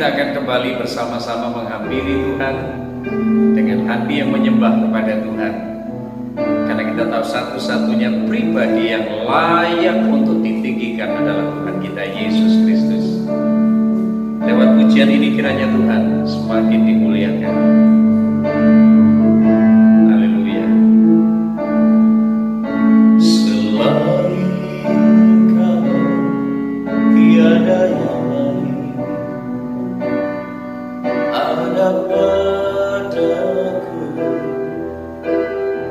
kita akan kembali bersama-sama menghampiri Tuhan dengan hati yang menyembah kepada Tuhan. Karena kita tahu satu-satunya pribadi yang layak untuk ditinggikan adalah Tuhan kita Yesus Kristus. Lewat pujian ini kiranya Tuhan semakin dimuliakan. Haleluya. Selain Kau tiada yang lain ada padaku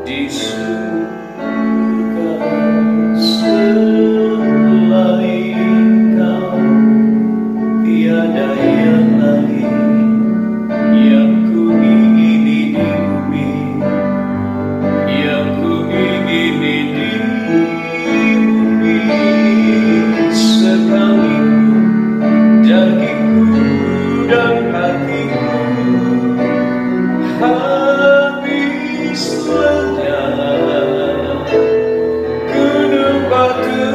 di surga. Selain Kau tiada yang lain yang ku ingini di bumi, yang ku ingini di bumi. Sekalipun dagingku dan hatiku habis lenyap, gunung batu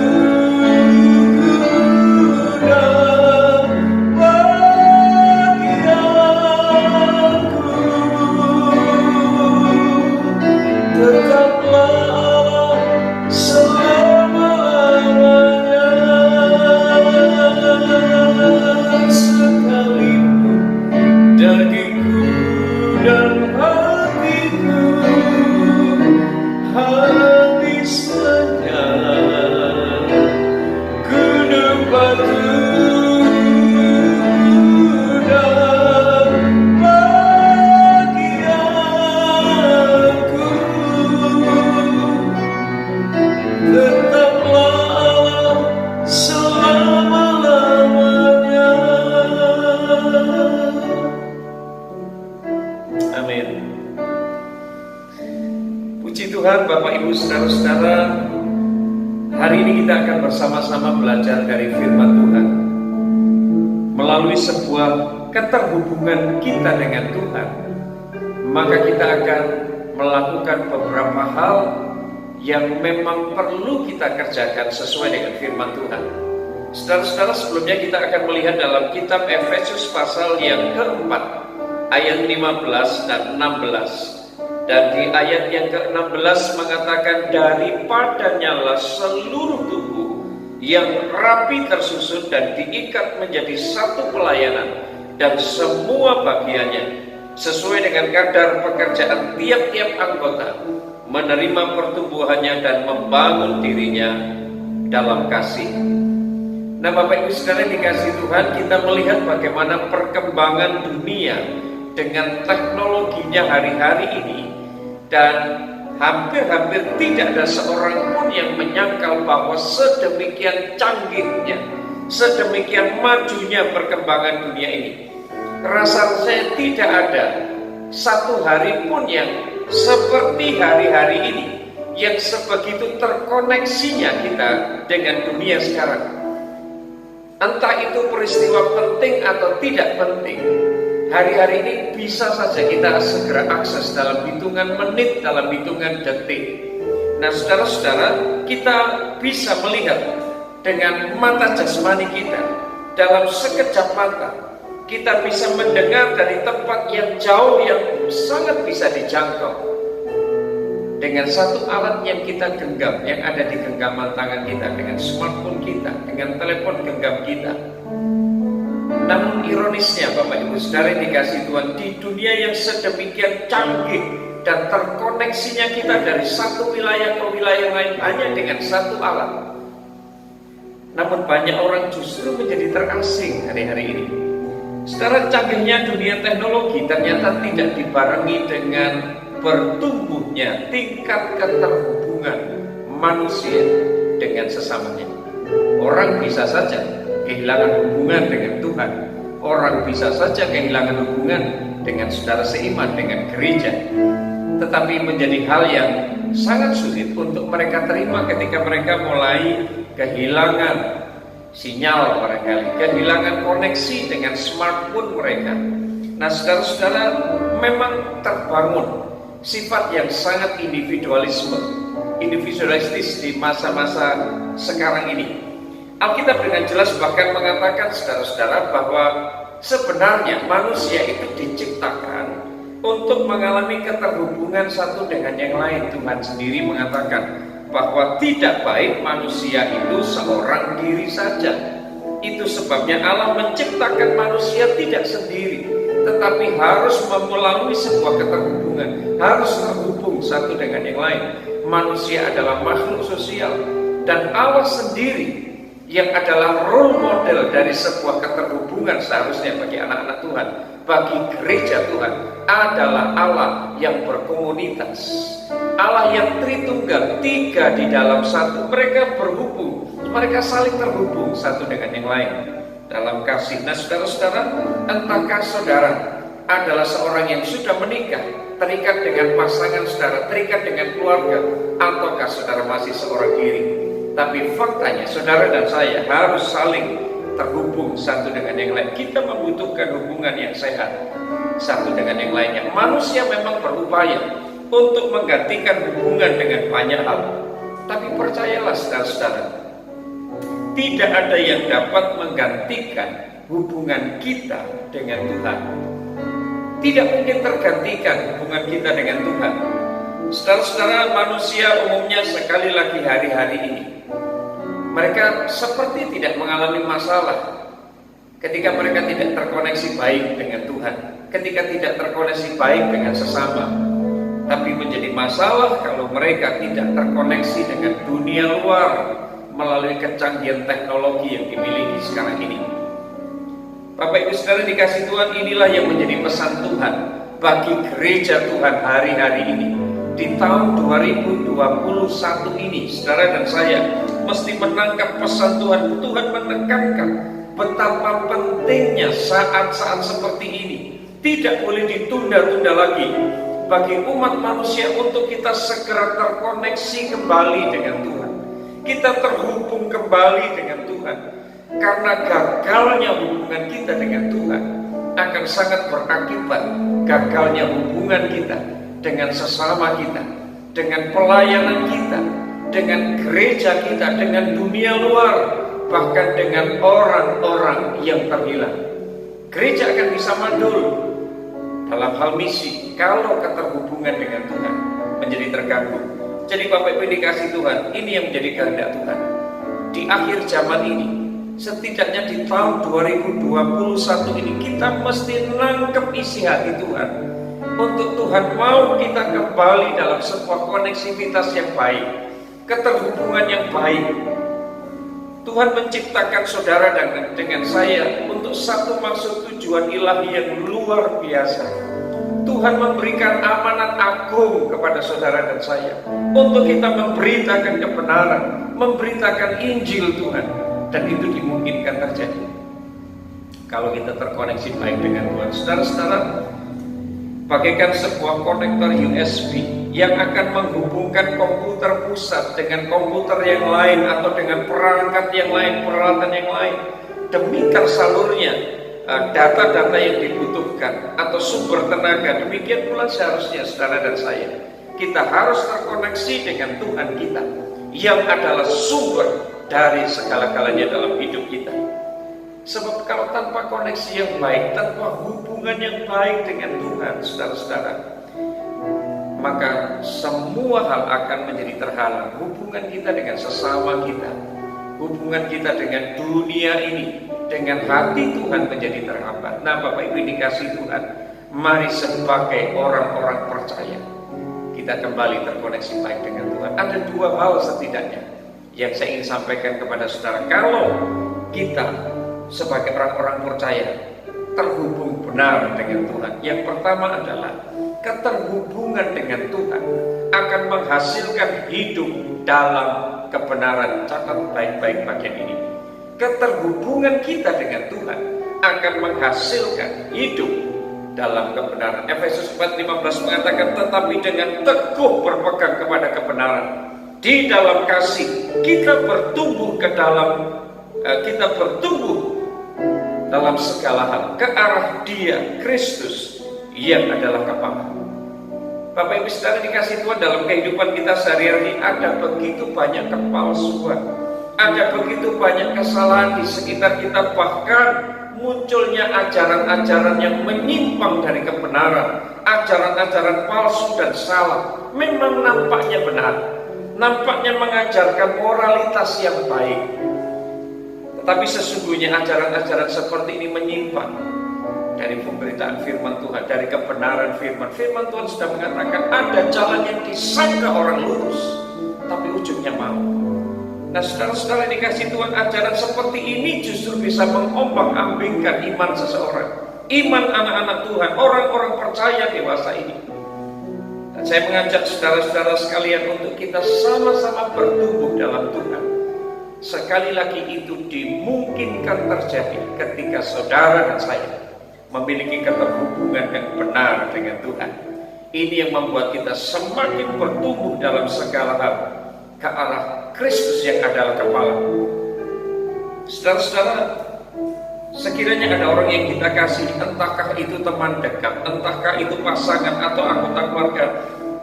saudara-saudara, hari ini kita akan bersama-sama belajar dari firman Tuhan melalui sebuah keterhubungan kita dengan Tuhan. Maka kita akan melakukan beberapa hal yang memang perlu kita kerjakan sesuai dengan firman Tuhan. Saudara-saudara, sebelumnya kita akan melihat dalam kitab Efesus pasal yang keempat ayat 15 dan 16. Dan di ayat yang ke-16 mengatakan, daripadanya seluruh tubuh yang rapi tersusun dan diikat menjadi satu pelayanan, dan semua bagiannya sesuai dengan kadar pekerjaan tiap-tiap anggota menerima pertumbuhannya dan membangun dirinya dalam kasih. Nah, Bapak Ibu Saudara dikasih Tuhan, kita melihat bagaimana perkembangan dunia dengan teknologinya hari-hari ini, dan hampir-hampir tidak ada seorang pun yang menyangkal bahwa sedemikian canggihnya, sedemikian majunya perkembangan dunia ini. Rasa-rasanya tidak ada satu hari pun yang seperti hari-hari ini, yang sebegitu terkoneksinya kita dengan dunia sekarang. Entah itu peristiwa penting atau tidak penting, hari-hari ini bisa saja kita segera akses dalam hitungan menit, dalam hitungan detik. Nah, saudara-saudara, kita bisa melihat dengan mata jasmani kita dalam sekejap mata. Kita bisa mendengar dari tempat yang jauh yang sangat bisa dijangkau dengan satu alat yang kita genggam, yang ada di genggaman tangan kita, dengan smartphone kita, dengan telepon genggam kita. Namun ironisnya Bapak Ibu Saudara dikasih Tuhan, di dunia yang sedemikian canggih dan terkoneksinya kita dari satu wilayah ke wilayah lain hanya dengan satu alat, namun banyak orang justru menjadi terasing hari-hari ini. Secara canggihnya dunia teknologi ternyata tidak dibarengi dengan bertumbuhnya tingkat keterhubungan manusia dengan sesamanya. Orang bisa saja kehilangan hubungan dengan Tuhan. Orang bisa saja kehilangan hubungan dengan saudara seiman, dengan gereja. Tetapi menjadi hal yang sangat sulit untuk mereka terima ketika mereka mulai kehilangan sinyal barangkali, kehilangan koneksi dengan smartphone mereka. Nah, saudara-saudara, memang terbangun sifat yang sangat individualistis di masa-masa sekarang ini. Alkitab dengan jelas bahkan mengatakan, saudara-saudara, bahwa Sebenarnya manusia itu diciptakan untuk mengalami keterhubungan satu dengan yang lain. Tuhan sendiri mengatakan bahwa tidak baik manusia itu seorang diri saja. Itu sebabnya Allah menciptakan manusia tidak sendiri, tetapi harus melalui sebuah keterhubungan, harus terhubung satu dengan yang lain. Manusia adalah makhluk sosial, dan Allah sendiri yang adalah role model dari sebuah keterhubungan seharusnya bagi anak-anak Tuhan, bagi gereja Tuhan, adalah Allah yang berkomunitas, Allah yang Tritunggal, tiga di dalam satu. Mereka berhubung, mereka saling terhubung satu dengan yang lain dalam kasih. Nah saudara-saudara, entahkah saudara adalah seorang yang sudah menikah, terikat dengan pasangan saudara, terikat dengan keluarga, ataukah saudara masih seorang diri? Tapi faktanya saudara dan saya harus saling terhubung satu dengan yang lain. Kita membutuhkan hubungan yang sehat satu dengan yang lainnya. Manusia memang berupaya untuk menggantikan hubungan dengan banyak hal, tapi percayalah saudara-saudara, tidak ada yang dapat menggantikan hubungan kita dengan Tuhan. Tidak mungkin tergantikan hubungan kita dengan Tuhan. Saudara-saudara, manusia umumnya sekali lagi hari-hari ini, mereka seperti tidak mengalami masalah ketika mereka tidak terkoneksi baik dengan Tuhan, ketika tidak terkoneksi baik dengan sesama. Tapi menjadi masalah kalau mereka tidak terkoneksi dengan dunia luar melalui kecanggihan teknologi yang dimiliki sekarang ini. Bapak Ibu Saudara dikasih Tuhan, inilah yang menjadi pesan Tuhan bagi gereja Tuhan hari-hari ini. Di tahun 2021 ini, saudara dan saya mesti menangkap pesan Tuhan. Tuhan menekankan betapa pentingnya saat-saat seperti ini. Tidak boleh ditunda-tunda lagi bagi umat manusia untuk kita segera terkoneksi kembali dengan Tuhan. Kita terhubung kembali dengan Tuhan. Karena gagalnya hubungan kita dengan Tuhan akan sangat berakibat gagalnya hubungan kita dengan sesama kita, dengan pelayanan kita, dengan gereja kita, dengan dunia luar, bahkan dengan orang-orang yang terhilang. Gereja akan bisa mandul dalam hal misi kalau keterhubungan dengan Tuhan menjadi terganggu. Jadi Bapak Ibu dikasih Tuhan, ini yang menjadi kehendak Tuhan di akhir zaman ini. Setidaknya di tahun 2021 ini kita mesti nangkep isi hati Tuhan, untuk Tuhan mau kita kembali dalam sebuah koneksivitas yang baik, keterhubungan yang baik. Tuhan menciptakan saudara dengan saya untuk satu maksud tujuan ilahi yang luar biasa. Tuhan memberikan amanat agung kepada saudara dan saya untuk kita memberitakan kebenaran, memberitakan Injil Tuhan. Dan itu dimungkinkan terjadi kalau kita terkoneksi baik dengan Tuhan. Saudara-saudara, bagaikan sebuah konektor USB yang akan menghubungkan komputer pusat dengan komputer yang lain atau dengan perangkat yang lain, peralatan yang lain, demi tersalurnya data-data yang dibutuhkan atau sumber tenaga. Demikian pula seharusnya saudara dan saya, kita harus terkoneksi dengan Tuhan kita yang adalah sumber dari segala-galanya dalam hidup kita. Sebab kalau tanpa koneksi yang baik, tanpa hubungan yang baik dengan Tuhan, saudara-saudara, maka semua hal akan menjadi terhalang. Hubungan kita dengan sesama kita, hubungan kita dengan dunia ini, dengan hati Tuhan menjadi terhambat. Nah Bapak Ibu dikasih Tuhan, mari sebagai orang-orang percaya kita kembali terkoneksi baik dengan Tuhan. Ada dua hal setidaknya yang saya ingin sampaikan kepada saudara. Kalau kita sebagai orang-orang percaya terhubung benar dengan Tuhan, yang pertama adalah keterhubungan dengan Tuhan akan menghasilkan hidup dalam kebenaran. Catat baik-baik bagian ini. Keterhubungan kita dengan Tuhan akan menghasilkan hidup dalam kebenaran. Efesus 4:15 mengatakan, tetapi dengan teguh berpegang kepada kebenaran, di dalam kasih kita bertumbuh dalam segala hal ke arah Dia, Kristus yang adalah kepala. Bapak Ibu Saudara dikasih Tuhan, dalam kehidupan kita sehari-hari ada begitu banyak kepalsuan, ada begitu banyak kesalahan di sekitar kita, bahkan munculnya ajaran-ajaran yang menyimpang dari kebenaran, ajaran-ajaran palsu dan salah, memang nampaknya benar, nampaknya mengajarkan moralitas yang baik. Tetapi sesungguhnya ajaran-ajaran seperti ini menyimpang dari pemberitaan firman Tuhan, dari kebenaran firman. Firman Tuhan sudah mengatakan ada jalan yang disangka orang lurus, tapi ujungnya maut. Nah, saudara-saudara dikasih Tuhan, ajaran seperti ini justru bisa mengombang-ambingkan iman seseorang, iman anak-anak Tuhan, orang-orang percaya dewasa ini. Dan saya mengajak saudara-saudara sekalian untuk kita sama-sama bertumbuh dalam Tuhan. Sekali lagi itu dimungkinkan terjadi ketika saudara dan saya memiliki keterhubungan yang benar dengan Tuhan. Ini yang membuat kita semakin bertumbuh dalam segala hal ke arah Kristus yang adalah kepala. Saudara-saudara, sekiranya ada orang yang kita kasih, entahkah itu teman dekat, entahkah itu pasangan atau anggota keluarga,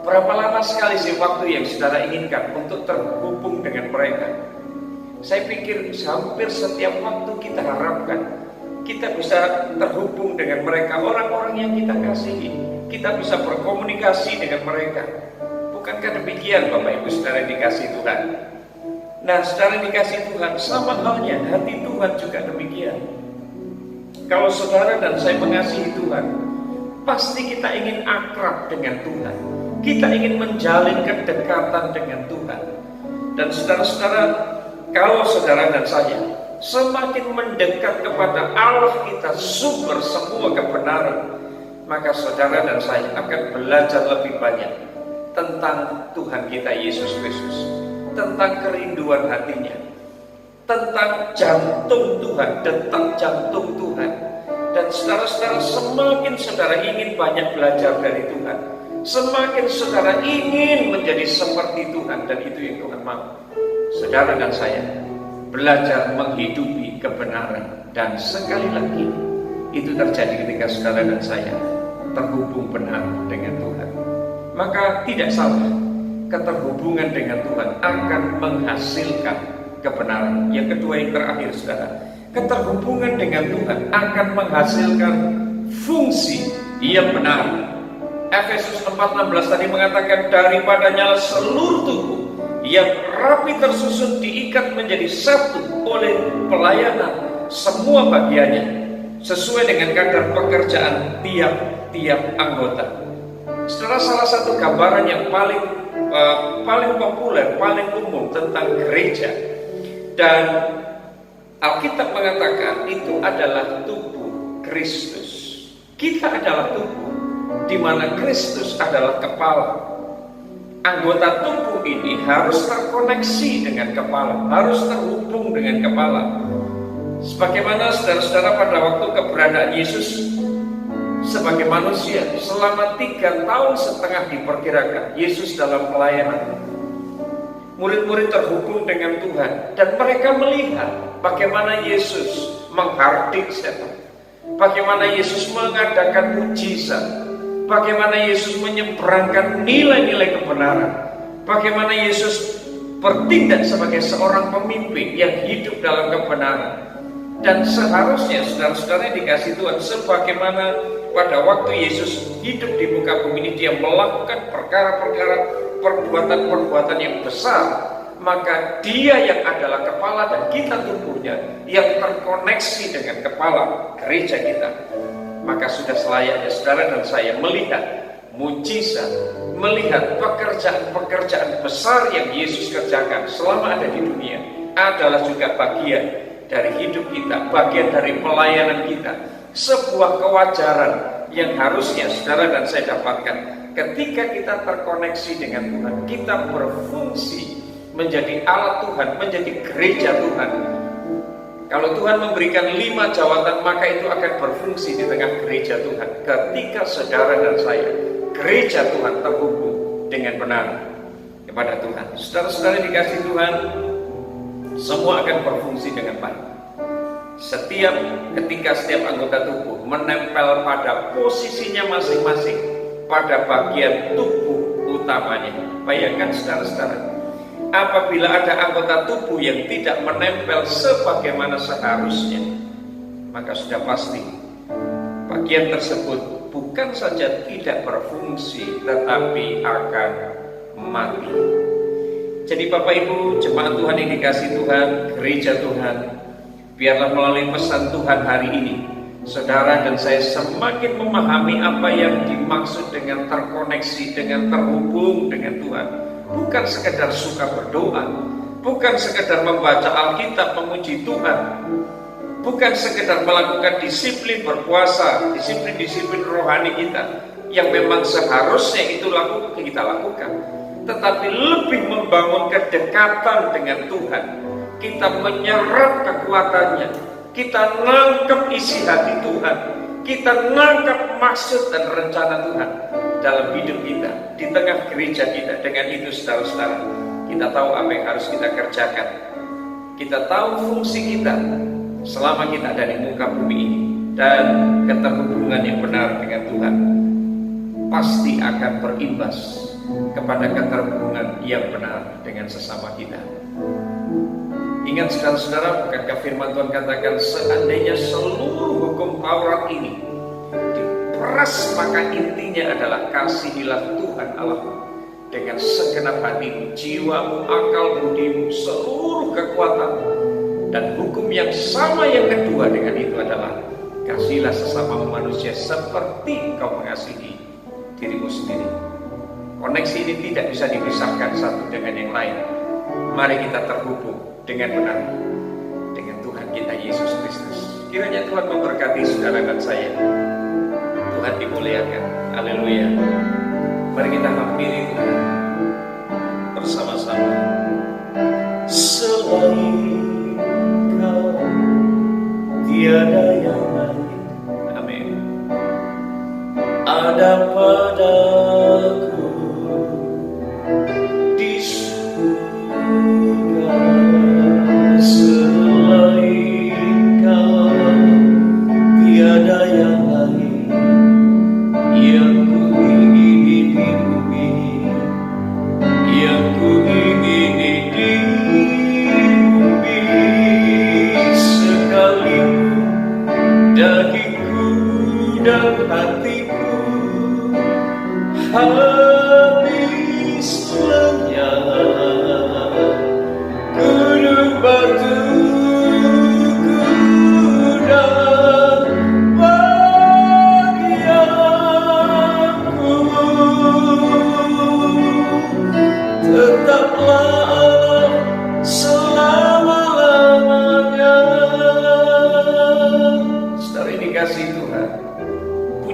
berapa lama sekali sih waktu yang saudara inginkan untuk terhubung dengan mereka? Saya pikir hampir setiap waktu kita harapkan kita bisa terhubung dengan mereka, orang-orang yang kita kasihi. Kita bisa berkomunikasi dengan mereka. Bukankah demikian Bapak Ibu saudara dikasih Tuhan? Nah, saudara dikasih Tuhan, sama halnya hati Tuhan juga demikian. Kalau saudara dan saya mengasihi Tuhan, pasti kita ingin akrab dengan Tuhan. Kita ingin menjalin kedekatan dengan Tuhan. Dan saudara-saudara, kalau saudara dan saya semakin mendekat kepada Allah kita, sumber semua kebenaran, maka saudara dan saya akan belajar lebih banyak tentang Tuhan kita Yesus Kristus, tentang kerinduan hatinya, tentang jantung Tuhan, detak jantung Tuhan. Dan saudara-saudara, semakin saudara ingin banyak belajar dari Tuhan, semakin saudara ingin menjadi seperti Tuhan, dan itu yang Tuhan mau. Saudara dan saya belajar menghidupi kebenaran, dan sekali lagi itu terjadi ketika saudara dan saya terhubung benar dengan Tuhan. Maka tidak salah, keterhubungan dengan Tuhan akan menghasilkan kebenaran. Yang kedua, yang terakhir saudara, keterhubungan dengan Tuhan akan menghasilkan fungsi yang benar. Efesus 4:16 tadi mengatakan, daripadanya seluruh tubuh yang rapi tersusun diikat menjadi satu oleh pelayanan semua bagiannya sesuai dengan kadar pekerjaan tiap-tiap anggota. Setelah salah satu gambaran yang paling populer, paling umum tentang gereja, dan Alkitab mengatakan itu adalah tubuh Kristus. Kita adalah tubuh di mana Kristus adalah kepala. Anggota tubuh ini harus terkoneksi dengan kepala, harus terhubung dengan kepala. Sebagaimana saudara-saudara pada waktu keberadaan Yesus sebagai manusia selama 3,5 tahun diperkirakan Yesus dalam pelayanan, murid-murid terhubung dengan Tuhan, dan mereka melihat bagaimana Yesus menghardik setan, bagaimana Yesus mengadakan mujizat, bagaimana Yesus menyeberangkan nilai-nilai kebenaran, bagaimana Yesus bertindak sebagai seorang pemimpin yang hidup dalam kebenaran. Dan seharusnya saudara-saudara yang dikasih Tuhan, sebagaimana pada waktu Yesus hidup di muka bumi ini, dia melakukan perkara-perkara, perbuatan-perbuatan yang besar, maka dia yang adalah kepala dan kita tubuhnya yang terkoneksi dengan kepala gereja kita. Maka sudah selayaknya saudara dan saya melihat mujizat, melihat pekerjaan-pekerjaan besar yang Yesus kerjakan selama ada di dunia adalah juga bagian dari hidup kita, bagian dari pelayanan kita. Sebuah kewajaran yang harusnya saudara dan saya dapatkan ketika kita terkoneksi dengan Tuhan. Kita berfungsi menjadi alat Tuhan, menjadi gereja Tuhan. Kalau Tuhan memberikan 5 jawatan, maka itu akan berfungsi di tengah gereja Tuhan. Ketika saudara dan saya, gereja Tuhan terhubung dengan benar kepada Tuhan. Saudara-saudara dikasih Tuhan, semua akan berfungsi dengan baik. Ketika setiap anggota tubuh menempel pada posisinya masing-masing, pada bagian tubuh utamanya. Bayangkan saudara-saudara, apabila ada anggota tubuh yang tidak menempel sebagaimana seharusnya, maka sudah pasti bagian tersebut bukan saja tidak berfungsi, tetapi akan mati. Jadi Bapak Ibu, jemaat Tuhan yang dikasihi Tuhan, gereja Tuhan, biarlah melalui pesan Tuhan hari ini, saudara dan saya semakin memahami apa yang dimaksud dengan terkoneksi, dengan terhubung dengan Tuhan. Bukan sekedar suka berdoa, bukan sekedar membaca Alkitab memuji Tuhan, bukan sekedar melakukan disiplin berpuasa, disiplin-disiplin rohani kita yang memang seharusnya itu kita lakukan, tetapi lebih membangun kedekatan dengan Tuhan. Kita menyerap kekuatannya, kita nangkep isi hati Tuhan, kita nangkep maksud dan rencana Tuhan dalam hidup kita, di tengah gereja kita. Dengan itu saudara-saudara, kita tahu apa yang harus kita kerjakan, kita tahu fungsi kita selama kita ada di muka bumi ini, dan keterhubungan yang benar dengan Tuhan pasti akan berimbas kepada keterhubungan yang benar dengan sesama kita. Ingat saudara-saudara, bukankah firman Tuhan katakan, seandainya seluruh hukum Taurat ini diperas, maka intinya adalah kasihilah Tuhan Allahmu dengan segenap hatimu, jiwamu, akal budimu, seluruh kekuatanmu. Dan hukum yang sama yang kedua dengan itu adalah kasihilah sesama manusia seperti engkau mengasihi dirimu sendiri. Koneksi ini tidak bisa dipisahkan satu dengan yang lain. Mari kita terhubung dengan benar dengan Tuhan kita Yesus Kristus. Kiranya Tuhan memberkati saudara dan saya. Tuhan dimuliakan. Haleluya. Mari kita hampiri Tuhan bersama-sama. Selain Kau tiada yang lain. Amin. Ada padaku di surga. Selain Kau tiada yang lain yang ku ingini di bumi, yang ku ingini di bumi. Sekalipun dagingku dan hatiku habis lenyap, gunung batu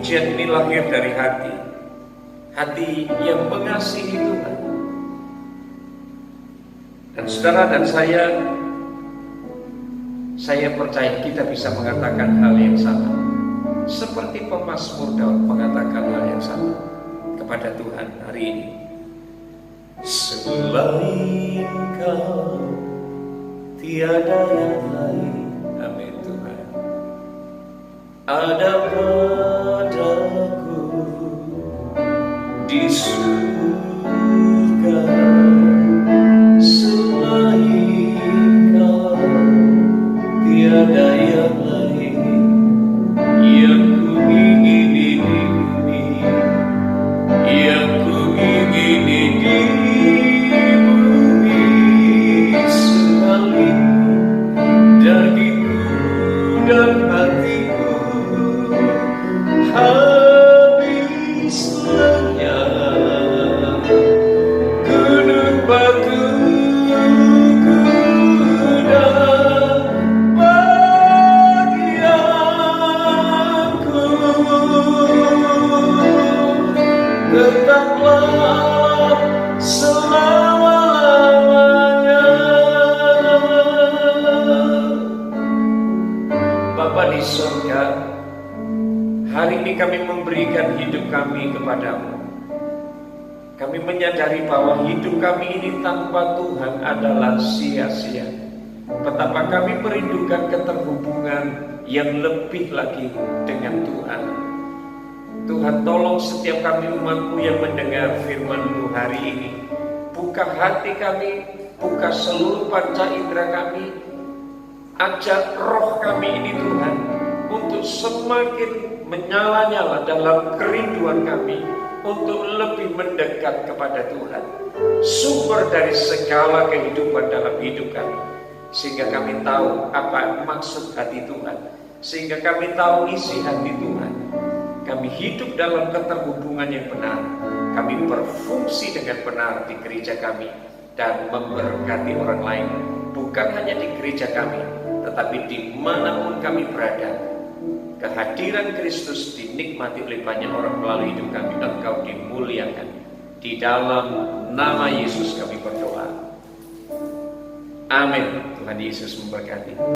pujian ini lahir dari hati yang mengasihi Tuhan. Dan saudara dan saya percaya kita bisa mengatakan hal yang sama, seperti pemazmur Daud mengatakan hal yang sama kepada Tuhan hari ini. Selain Kau tiada yang lain. Amin Tuhan. Ada padaku di surga. Selain Kau tiada yang lain yang ku ingini di bumi, yang ku ingini di bumi. Sekalipun dagingku dan hatiku habis lenyap, gunung batu dan bagianku, tetaplah selama-lamanya. Bapa di surga, hari ini kami memberikan hidup kami kepadamu. Kami menyadari bahwa hidup kami ini tanpa Tuhan adalah sia-sia. Betapa kami merindukan keterhubungan yang lebih lagi dengan Tuhan. Tuhan, tolong setiap kami umat-Mu yang mendengar firman-Mu hari ini. Buka hati kami, buka seluruh panca indera kami. Ajak roh kami ini Tuhan untuk semakin menyala-nyala dalam kerinduan kami untuk lebih mendekat kepada Tuhan, sumber dari segala kehidupan dalam hidup kami, sehingga kami tahu apa maksud hati Tuhan, sehingga kami tahu isi hati Tuhan. Kami hidup dalam keterhubungan yang benar, kami berfungsi dengan benar di gereja kami dan memberkati orang lain, bukan hanya di gereja kami, tetapi dimanapun kami berada. Kehadiran Kristus dinikmati oleh banyak orang melalui hidup kami. Engkau dimuliakan. Di dalam nama Yesus kami berdoa. Amin. Tuhan Yesus memberkati.